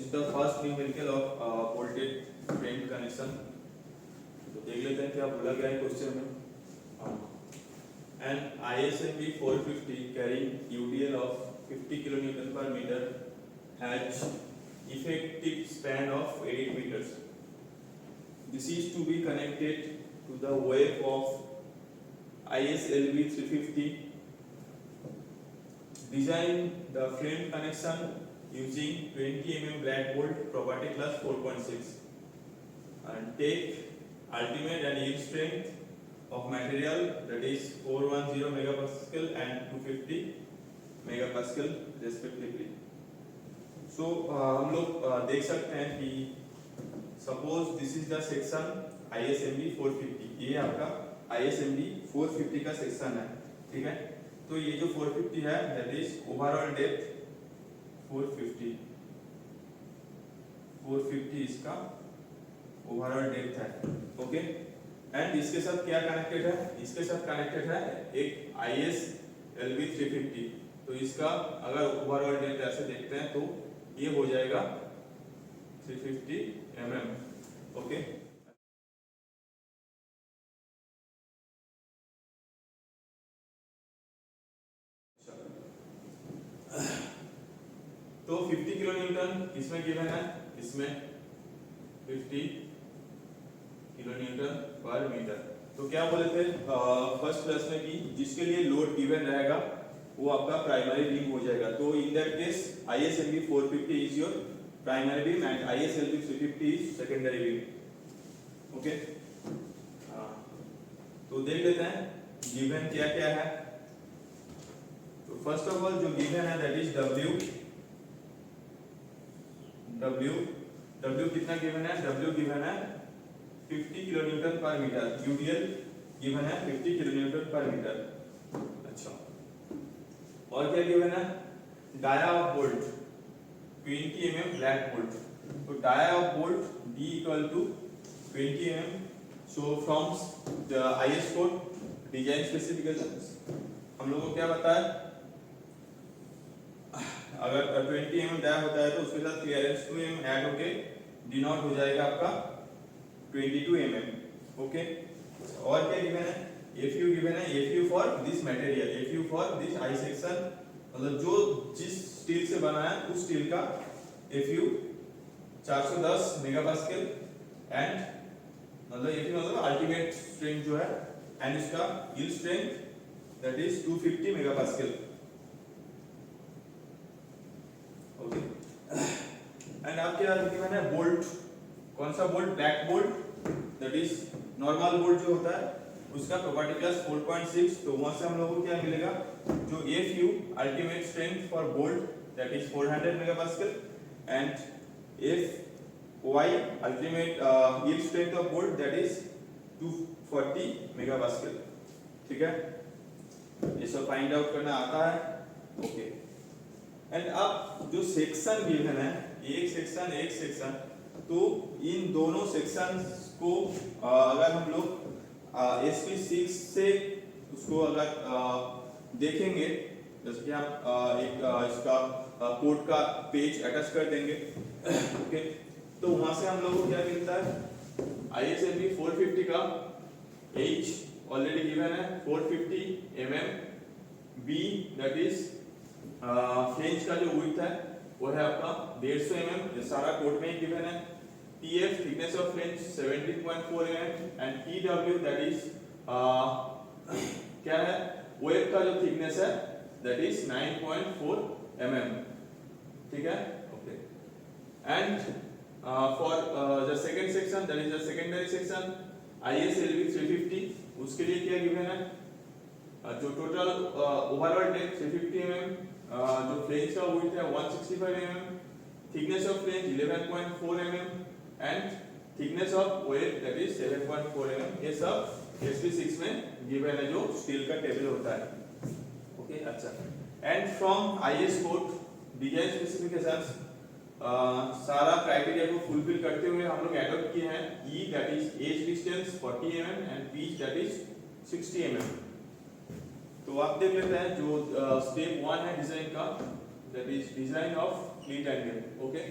is the first numerical of bolted frame connection. तो देख लेते हैं क्या बोला गया है क्वेश्चन में. An ISMB 450 carrying UDL of 50 kN per meter has effective span of 8 meters. This is to be connected to the wave of ISLB 350. Design the frame connection using 20 mm black bolt property class 4.6 and take ultimate and yield strength of material, that is 410 megapascal and 250 megapascal respectively. So हम लोग देख सकते हैं कि suppose this is the section ISMB 450. ये आपका ISMB 450 का section है, ठीक है. तो ये जो 450 है that is overall depth 450 इसका ओवरऑल डेप्थ है, ओके. एंड इसके साथ क्या कनेक्टेड है? इसके साथ कनेक्टेड है एक ISLB 350. तो इसका अगर ओवरऑल डेप्थ ऐसे देखते हैं तो ये हो जाएगा 350 mm, ओके. तो 50 किलो न्यूटन इसमें गिवन है, इसमें 50 किलो न्यूटन पर मीटर. तो क्या बोले थे फर्स्ट क्लास में कि जिसके लिए लोड गिवन रहेगा वो आपका प्राइमरी बीम हो जाएगा. तो in that case ISMB 450 is your primary beam and ISLB 350 is secondary beam, okay. तो देख लेते हैं गिवन क्या क्या है. तो फर्स्ट ऑफ ऑल जो गिवन है दैट इज W कितना गिवन है? W गिवन है 50 किलो न्यूटन पर मीटर. UDL गिवन है 50 किलो न्यूटन पर मीटर. अच्छा, और क्या गिवन है? Dia of bolt 20 mm black bolt. तो dia of bolt D equal to 20 mm. So from the IS code design specifications हम लोगों को क्या बताया? अगर 20 mm डाया होता है तो उसके साथ क्लियरेंस 2 mm ऐड होके डिनोट हो जाएगा आपका 22 mm, ओके. और क्या गिवन है? FU गिवन है. FU for this material, FU for this I section, मतलब जो जिस स्टील से बना है उस स्टील का FU 410 मेगापास्कल एंड मतलब FU मतलब अल्टीमेट स्ट्रेंथ जो है एंड इसका yield strength that is 250 megapascal, okay. And आप क्या गिवन है? बोल्ट. कौन सा bolt? Black bolt, that is normal bolt जो होता है उसका प्रॉपर्टी क्लास 4.6. तो वहां से हम लोगों को क्या मिलेगा? जो FU ultimate strength for bolt that is 400 megapascal and FY ultimate yield strength of bolt that is 240 megapascal, ठीक है. ये सब फाइंड आउट करना आता है, ओके. एंड अब जो सेक्शन गिवन है एक सेक्शन, तो इन दोनों सेक्शंस को अगर हम लोग SP6 से उसको अगर देखेंगे, जैसे कि हम एक इसका कोड का पेज अटैच कर देंगे, ओके. तो वहां से हम लोगों को क्या मिलता है? ISMB 450 का H ऑलरेडी गिवन है 450 mm. B that is flange का जो विड्थ है वो है आपका 150 mm. ये सारा कोड में ही गिवन है. TF thickness of flange 17.4 mm and TW that is क्या है? वेब का जो थिकनेस है दैट इज 9.4 mm, ठीक है, okay. And for the second section that is the secondary section ISLB 350, उसके लिए क्या गिवन है? जो टोटल ओवरऑल डेप्थ 350 mm, जो फ्लेंज का विड्थ है 165 mm, thickness of flange 11.4 mm and thickness of web that is 7.4 mm. ये सब SP6 में गिवन है जो स्टील का टेबल होता है, ओके. अच्छा, and from IS code design specifications सारा क्राइटेरिया को फुलफिल करते हुए हम लोग एडॉप्ट किए हैं E that is edge distance 40 mm and pitch that is 60 mm. तो आप देख लेते हैं जो स्टेप 1 है डिजाइन का, that is design of cleat angle, okay.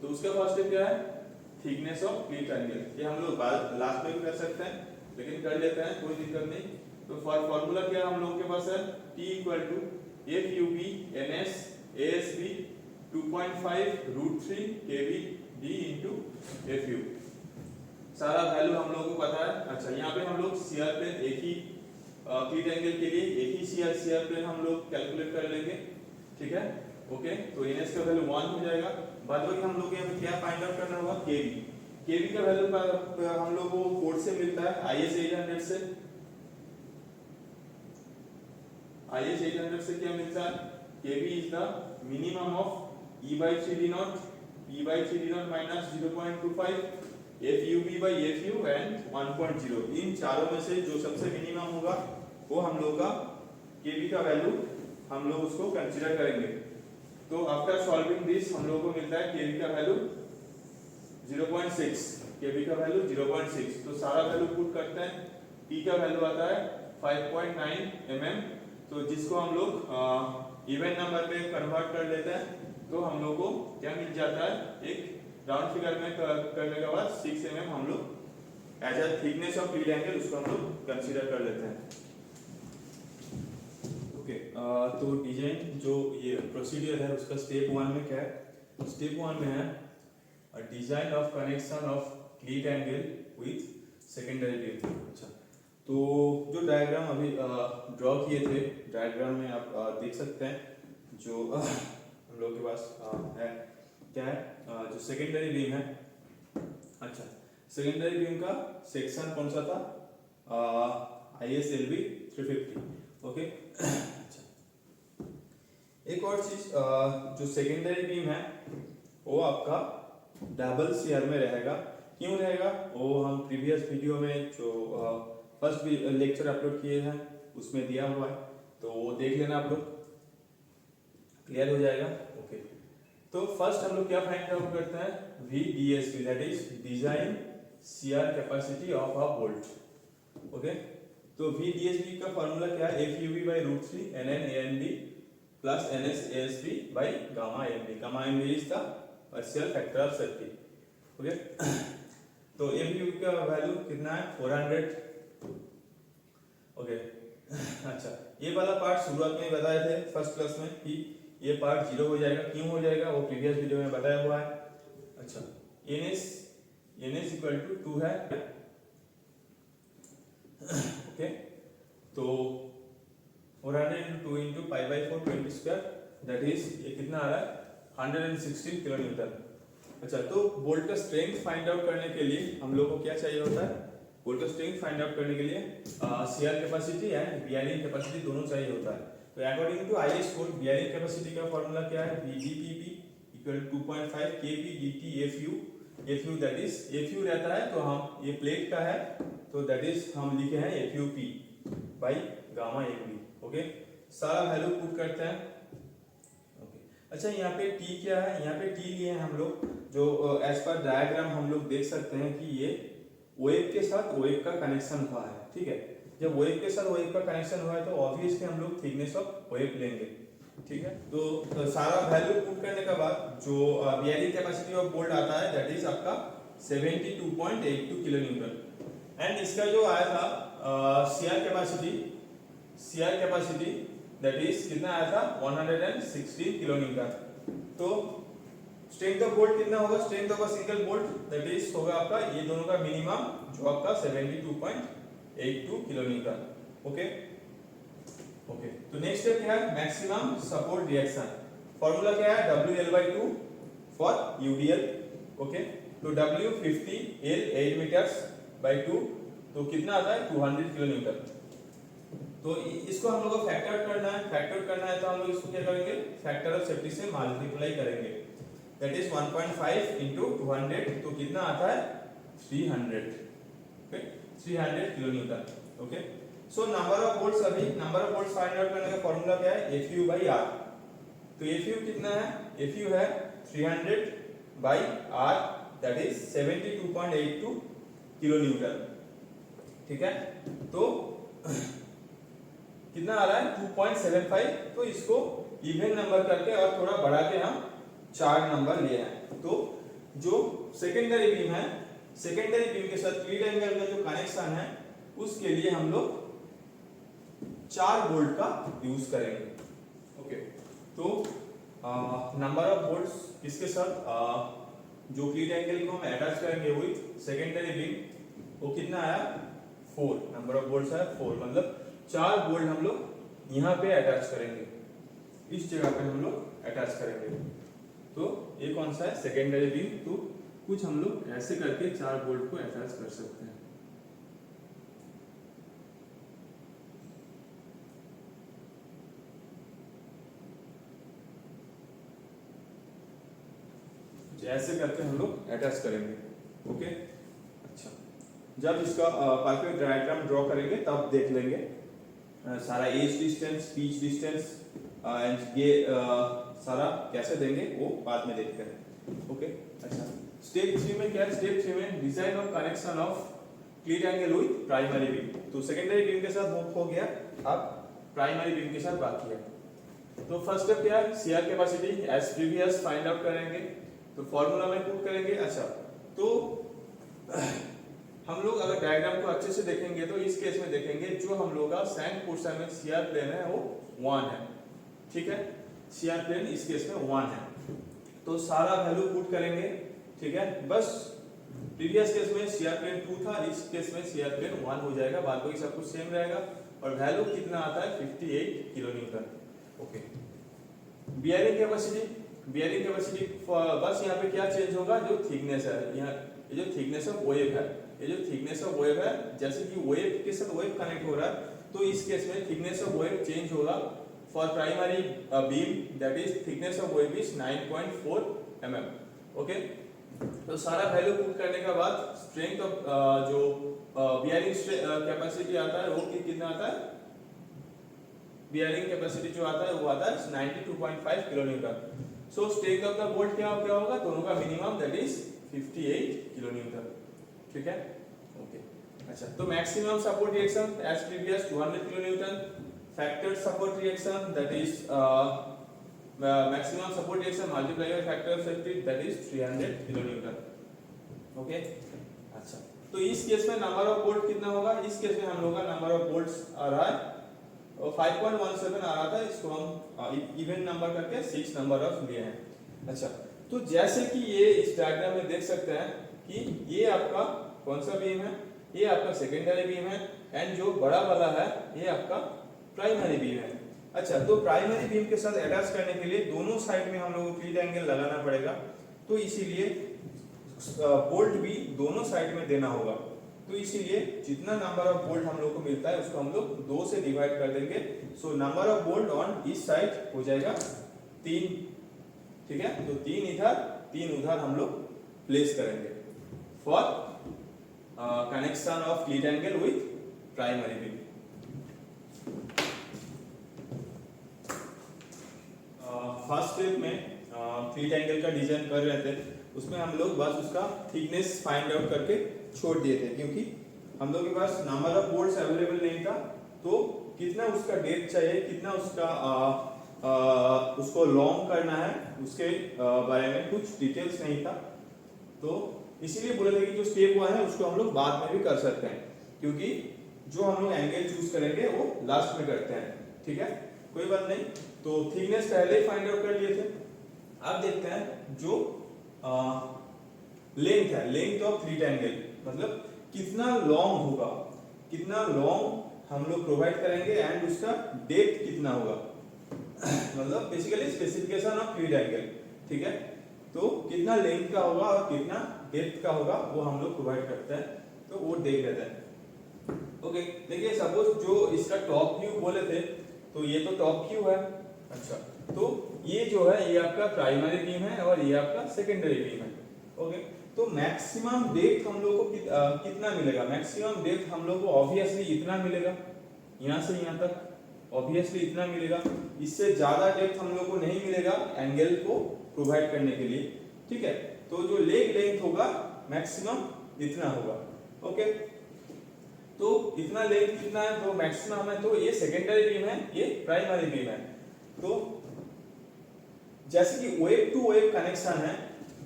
तो उसका फर्स्ट स्टेप क्या है, थिकनेस ऑफ क्लीट एंगल। ये हम लोग लास्ट में भी कर सकते हैं, लेकिन कर लेते हैं, कोई दिक्कत नहीं। तो फॉर्मूला क्या हम लोगों के पास है, T equal to FUB NS ASB 2.5 √3 KB D into FU। सारा वैल्यू हम लोगों को पता है। अच्छा, यहाँ पे हम लोग सीआर प्लेन एक ही क्लीट एंगल के लिए एक ही सीआर प्लेन हम लोग कैलकुलेट कर लेंगे, ठीक है। ओके, तो NS का वैल्यू 1 हो जाएगा। बाद में हम लोग यहाँ पे क्या फाइंड आउट करना होगा, केवी का वैल्यू हम लोग को कोड से मिलता है IS 800 से। IS 800 से क्या मिलता है, KV is the minimum of E/3D0 P/3D0 minus 0.25 FUB/FU and 1.0। इन चारों में से जो सबसे मिनिमम होगा वो हम लोग का केवी का वैल्यू हम लोग उसको कंसीडर करेंगे। तो आफ्टर सॉल्विंग दिस हम लोग को मिलता है केवी का वैल्यू 0.6, केवी का वैल्यू 0.6। तो सारा वैल्यू पुट करते हैं। P का वैल्यू आता है 5.9 mm, तो जिसको हम लोग इवन नंबर पे कन्वर्ट कर लेते हैं, तो हम लोग को क्या मिल जाता है, एक राउंड फिगर में करने के बाद 6 mm हम लोग as a thickness of cleat angle उसको हम लोग कंसीडर कर लेते हैं। ओके, तो डिजाइन जो ये प्रोसीजर है उसका स्टेप 1 में क्या है, स्टेप 1 में है design of connection of cleat angle with secondary beam. अच्छा, तो जो डायग्राम अभी ड्रॉ किए थे, डायग्राम में आप देख सकते हैं जो हम लोग के पास है क्या है, जो सेकेंडरी बीम है। अच्छा, सेकेंडरी बीम का सेक्शन कौन सा था, ISLB 350। ओके, अच्छा, एक और चीज, जो सेकेंडरी बीम है वो आपका डबल शेयर में रहेगा। क्यों रहेगा, वो हम प्रीवियस वीडियो में जो फर्स्ट लेक्चर अपलोड किए हैं उसमें दिया हुआ है, तो वो देख लेना आप लोग, क्लियर हो जाएगा। ओके, तो फर्स्ट हम लोग क्या फाइंड आउट करते हैं, VDSB, that is design share capacity of a bolt. Okay, तो VDSB का फॉर्मूला क्या है, FUB/√3 NN ANB plus NS ASB by gamma MB। gamma MB is the partial factor of safety. Okay, तो FUB का value कितना है, 400। Okay, अच्छा, ये वाला पार्ट शुरुआत में बताए थे फर्स्ट क्लास में कि ये पार्ट 0 हो जाएगा। क्यों हो जाएगा, वो प्रीवियस वीडियो में बताया हुआ है। अच्छा, NS इक्वल टू 2 है। ओके, तो 400 into 2 into pi/4 20 square, that is ये कितना आ रहा है, 116 किलो न्यूटन। अच्छा, तो बोल्ट का स्ट्रेंथ फाइंड आउट करने के लिए हम लोग को क्या चाहिए होता है, बोल्ट का स्ट्रेंथ फाइंड आउट करने के लिए shear capacity and bearing capacity दोनों चाहिए होता है। तो according to IS code bearing capacity का फॉर्मूला क्या है, BDPP equal 2.5 KB DT FU that is FU रहता है, तो हम ये प्लेट का है, तो दैट इज हम लिखे हैं FUP by gamma MB। Okay, सारा वैल्यू पुट करते हैं। ओके, अच्छा, यहाँ पे T क्या है, यहाँ पे T लिए हैं हम लोग, जो एज पर डायग्राम हम लोग देख सकते हैं कि ये OF के साथ OF का कनेक्शन हुआ है, ठीक है। जब OF के साथ OF का कनेक्शन हुआ है तो ऑब्वियसली हम लोग थिकनेस ऑफ OF लेंगे, ठीक है। तो सारा वैल्यू पुट करने के बाद जो बियरिंग कैपेसिटी ऑफ बोल्ट आता है दैट इज आपका 72.82 किलो न्यूटन। एंड इसका जो आया था शियर कैपेसिटी दैट इज कितना आया था, 116 किलो न्यूटन। तो स्ट्रेंथ ऑफ बोल्ट कितना होगा, strength of a single bolt that is होगा आपका ये दोनों का मिनिमम, जो आपका 72.82 किलो न्यूटन। ओके, तो नेक्स्ट स्टेप क्या है, मैक्सिमम सपोर्ट रिएक्शन। फॉर्मूला क्या है, WL/2 फॉर UDL। ओके, तो W 50 L 8 मीटर्स by 2, तो कितना आता है 200 किलो न्यूटन। तो इसको हम लोग को फैक्टर करना है, तो हम लोग इसको क्या करेंगे, फैक्टर ऑफ सेफ्टी से मल्टीप्लाई करेंगे, दैट इज 1.5 into 200, तो कितना आता है 300। Okay, 300 kilo Newton. Okay, so number of bolts, अभी number of bolts find out करने का फॉर्मूला क्या है, FU/R। तो FU कितना है, FU है 300/R that is 72.82 kilo newton, ठीक है। तो कितना आ रहा है 2.75, तो इसको इवन नंबर करके और थोड़ा बढ़ा के हम 4 नंबर लिए हैं। तो जो सेकेंडरी बीम है, सेकेंडरी बीम के साथ क्लीट एंगल का जो कनेक्शन है उसके लिए हम लोग 4 बोल्ट का यूज करेंगे। ओके, तो नंबर ऑफ बोल्ट्स किसके साथ, जो क्लीट एंगल को हम अटैच करेंगे विथ सेकेंडरी बीम, वो कितना आया 4, नंबर ऑफ बोल्ट्स है 4, मतलब 4 बोल्ट हम लोग यहाँ पे अटैच करेंगे, इस जगह पे हम लोग अटैच करेंगे। तो ये कौन सा है सेकेंडरी बीम, तो कुछ हम लोग ऐसे करके 4 बोल्ट को अटैच कर सकते हैं। ऐसे करके हम लोग अटैच करेंगे। ओके, अच्छा, जब इसका परफेक्ट डायग्राम ड्रॉ करेंगे तब देख लेंगे सारा edge distance, pitch distance and ये सारा कैसे देंगे वो बाद में देखते हैं। ओके, अच्छा, स्टेप 3 में क्या है, स्टेप 3 में design of connection of cleat angle with primary beam. तो सेकेंडरी बीम के साथ हो गया, अब प्राइमरी बीम के साथ बाकी है। तो फर्स्ट स्टेप क्या है, shear capacity as previous find out करेंगे, तो फॉर्मूला में पुट करेंगे। अच्छा, तो हम लोग अगर डायग्राम को अच्छे से देखेंगे तो इस केस में देखेंगे जो हम लोग का सेंट पोर्शन में शियर प्लेन है वो 1 है, ठीक है, शियर प्लेन इस केस में 1 है, तो सारा वैल्यू पुट करेंगे, ठीक है। बस प्रीवियस केस में शियर प्लेन 2 था, इस केस में शियर प्लेन 1 हो जाएगा, बाकी सब कुछ सेम रहेगा, और वैल्यू कितना आता है 58 kilo Newton. Okay, bearing capacity, bearing capacity बस यहाँ पे क्या चेंज होगा, जो थिकनेस है, यहाँ ये जो थिकनेस ऑफ वेव है, ये जो थिकनेस ऑफ वेव है, जैसे कि वेव के साथ वेव कनेक्ट हो रहा है, तो इस केस में थिकनेस ऑफ वेव चेंज होगा। For primary beam that is thickness of wave is 9.4 mm। Okay, तो सारा वैल्यू पुट करने के बाद स्ट्रेंथ ऑफ जो बियरिंग कैपेसिटी आता है वो कितना आता है, बियरिंग कैपेसिटी जो आता है वो आता है 92.5 kilo newton. So strength of the bolt क्या होगा, दोनों का minimum that is 58 kilo newton, ठीक है। ओके, अच्छा, तो maximum support reaction as previous 200 kilo newton, factor support reaction that is maximum support reaction multiply by factor of safety that is 300 kilo Newton. Okay, अच्छा, तो इस case में number of bolt कितना होगा, इस केस में हम लोग का नंबर ऑफ बोल्ट्स आ रहा है 5.17 आ रहा था, इसको हम इवन नंबर करके 6 नंबर ऑफ लिए हैं। अच्छा, तो जैसे कि ये इस डायग्राम में देख सकते हैं कि ये आपका कौन सा बीम है, ये आपका सेकेंडरी बीम है, एंड जो बड़ा वाला है ये आपका प्राइमरी बीम है। अच्छा, तो प्राइमरी बीम के साथ अटैच करने के लिए दोनों साइड में हम लोगों को क्लीट एंगल लगाना पड़ेगा, तो इसीलिए बोल्ट भी दोनों साइड में देना होगा। तो इसीलिए जितना नंबर ऑफ बोल्ट हम लोग को मिलता है उसको हम लोग 2 से डिवाइड कर देंगे। सो नंबर ऑफ बोल्ट ऑन इस साइड हो जाएगा 3, ठीक है, तो 3 इधर 3 उधर हम लोग प्लेस करेंगे for connection of cleat angle with primary beam. First step में क्लीट एंगल का डिजाइन कर रहे थे, उसमें हम लोग बस उसका थिकनेस फाइंड आउट करके छोड़ दिए थे, क्योंकि हम लोग के पास नंबर ऑफ बोल्ट्स अवेलेबल नहीं था, तो कितना उसका डेप्थ चाहिए, कितना उसका उसको लॉन्ग करना है, उसके बारे में कुछ डिटेल्स नहीं था, तो इसीलिए बोले थे कि जो स्टेप 1 है उसको हम लोग बाद में भी कर सकते हैं, क्योंकि जो हम लोग एंगल चूज करेंगे वो लास्ट में करते हैं, ठीक है, कोई बात नहीं। तो थिकनेस पहले ही फाइंड आउट कर लिए थे। अब देखते हैं जो लेंथ है, लेंथ ऑफ क्लीट एंगल, मतलब कितना लॉन्ग होगा, कितना लॉन्ग हम लोग प्रोवाइड करेंगे, एंड उसका डेप्थ कितना होगा, मतलब basically specification of cleat angle, ठीक है, तो कितना लेंथ का होगा और कितना डेप्थ का होगा वो हम लोग प्रोवाइड करते हैं, तो वो देख लेते हैं। ओके, देखिए सपोज जो इसका टॉप व्यू बोले थे, तो ये तो टॉप व्यू है। अच्छा, तो ये जो है ये आपका प्राइमरी बीम है और ये आपका सेकेंडरी बीम है। ओके, तो मैक्सिमम डेप्थ हम लोग को कितना मिलेगा, मैक्सिमम डेप्थ हम लोग को ऑब्वियसली इतना मिलेगा, यहाँ से यहाँ तक ऑब्वियसली इतना मिलेगा, इससे ज्यादा डेप्थ हम लोग को नहीं मिलेगा एंगल को प्रोवाइड करने के लिए, ठीक है। तो जो लेग लेंथ होगा मैक्सिमम इतना होगा। ओके, तो इतना लेंथ कितना है, तो मैक्सिमम है, तो ये सेकेंडरी बीम है, ये प्राइमरी बीम है। तो जैसे कि वेव टू वेव कनेक्शन है,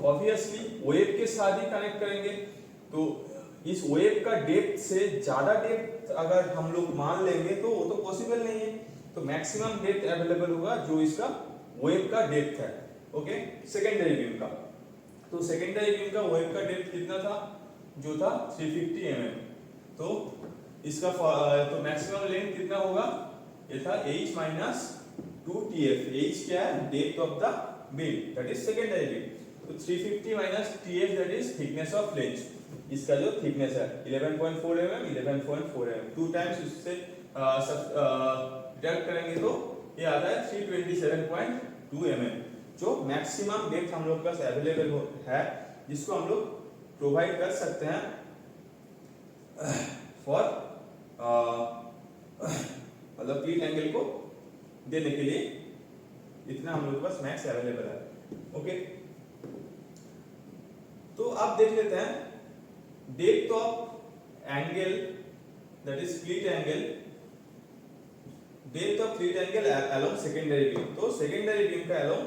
ऑब्वियसली वेव के साथ ही कनेक्ट करेंगे। तो इस वेव का डेप्थ से ज्यादा डेप्थ अगर हम लोग मान लेंगे तो वो तो पॉसिबल नहीं है। तो मैक्सिमम डेप्थ अवेलेबल होगा जो इसका वेव का डेप्थ है। ओके, सेकेंडरी बीम का, तो सेकेंडरी बीम का वेव का डेप्थ कितना था, जो था 350 mm। तो इसका तो मैक्सिमम लेंथ कितना होगा, ये था h माइनस 2tf। h क्या है, depth of the beam, that is secondary beam. तो 350 minus tf that is thickness of lens, इसका जो थिकनेस है 11.4 mm, 11.4 mm, 2 टाइम्स उससे डिडक्ट करेंगे तो ये आता है 327.2 mm, जो मैक्सिमम डेप्थ हम लोग के पास अवेलेबल है, जिसको हम लोग प्रोवाइड कर सकते हैं फॉर मतलब क्लीट एंगल को देने के लिए। इतना हम लोग के पास मैक्स अवेलेबल है। ओके, तो आप देख लेते हैं depth of angle that is क्लीट angle, depth of cleat angle along secondary beam. तो सेकेंडरी बीम का अलोंग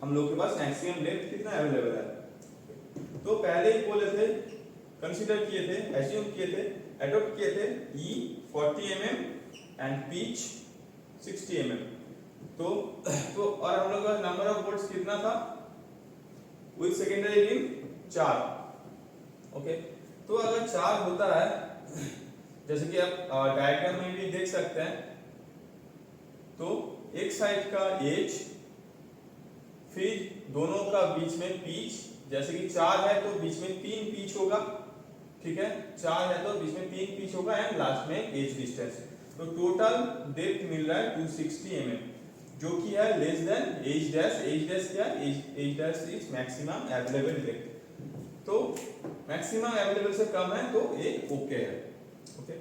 हम लोग के पास मैक्सिमम डेप्थ कितना अवेलेबल है। तो पहले ही बोले थे, कंसीडर किए थे, एज्यूम किए थे, एडॉप्ट किए थे E 40 mm and pitch 60 mm। तो और हम लोग का नंबर ऑफ बोल्ट्स कितना था विद सेकेंडरी बीम 4। ओके, तो अगर 4 होता है, जैसे कि आप डायग्राम में भी देख सकते हैं, तो एक साइड का एज, फिर दोनों का बीच में पिच, जैसे कि 4 है तो बीच में 3 पिच होगा, ठीक है, 4 है तो बीच में 3 पिच होगा एंड लास्ट में एज डिस्टेंस। तो टोटल डेप्थ मिल रहा है 260 mm, जो कि है less than edge dash. Edge dash क्या है, edge dash is maximum available depth. तो मैक्सिमम अवेलेबल से कम है तो ये ओके है। ओके,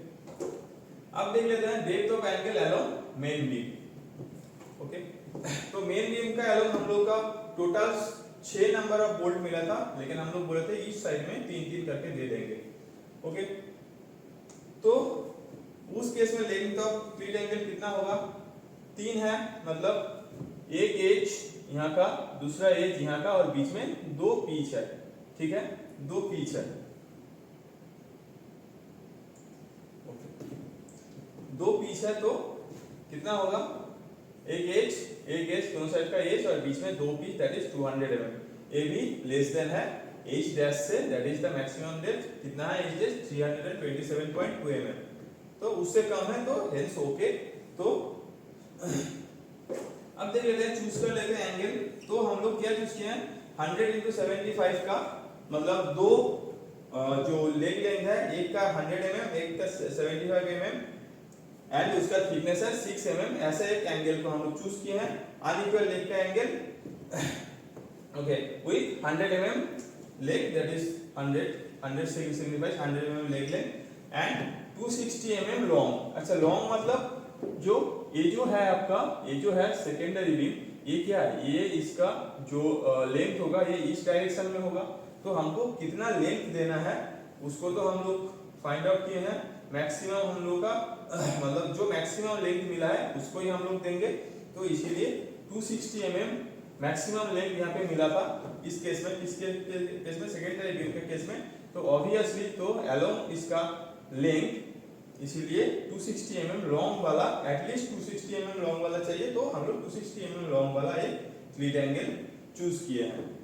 अब देख लेते हैं depth of angle along main beam. Okay, तो मेन बीम का अलोंग हम लोग का टोटल 6 नंबर ऑफ बोल्ट मिला था, लेकिन हम लोग बोले थे इस साइड में 3-3 करके दे देंगे। ओके, तो उस केस में लेंथ ऑफ क्लीट एंगल कितना होगा, 3 है, मतलब एक एज यहाँ का, दूसरा एज यहाँ का, और बीच में 2 पिच है, ठीक है, 2 पिच है। ओके, 2 पिच है तो कितना होगा, एक एज दोनों साइड का एज और बीच में 2 पिच, दैट इज 200 mm। ये भी लेस देन है एज डैश से, that is the maximum depth. कितना है एज डैश, 327.2 mm। तो उससे कम है तो हेंस ओके। तो अब देख लेते हैं, चूज कर लेते हैं एंगल। तो हम लोग क्या चूज किए हैं, 100 into 75 का, मतलब दो जो लेग लेंथ है, एक का 100 mm, एक का 75 mm एंड उसका थिकनेस है 6 mm। ऐसे एक एंगल को हम लोग चूज किए हैं, अनइक्वल लेग का angle, okay, with 100 mm leg, that is 100 signifies 100 mm leg length and 260 mm long. अच्छा, लॉन्ग मतलब जो ये जो है आपका, ये जो है सेकेंडरी बीम, ये क्या है, ये इसका जो लेंथ होगा ये इस डायरेक्शन में होगा। तो हमको कितना लेंथ देना है उसको तो हम लोग फाइंड आउट किए हैं। मैक्सिमम हम लोग का मतलब जो मैक्सिमम लेंथ मिला है उसको ही हम लोग देंगे। तो इसीलिए 260 mm मैक्सिमम लेंथ यहाँ पे मिला था इस केस में। किसके केस में, सेकेंडरी बीम के केस में। तो ऑब्वियसली तो अलोंग इसका लेंथ, इसीलिए 260 mm लॉन्ग वाला, एटलीस्ट 260 mm लॉन्ग वाला चाहिए, तो हम लोग 260 mm लॉन्ग वाला एक क्लीट एंगल चूज किए हैं।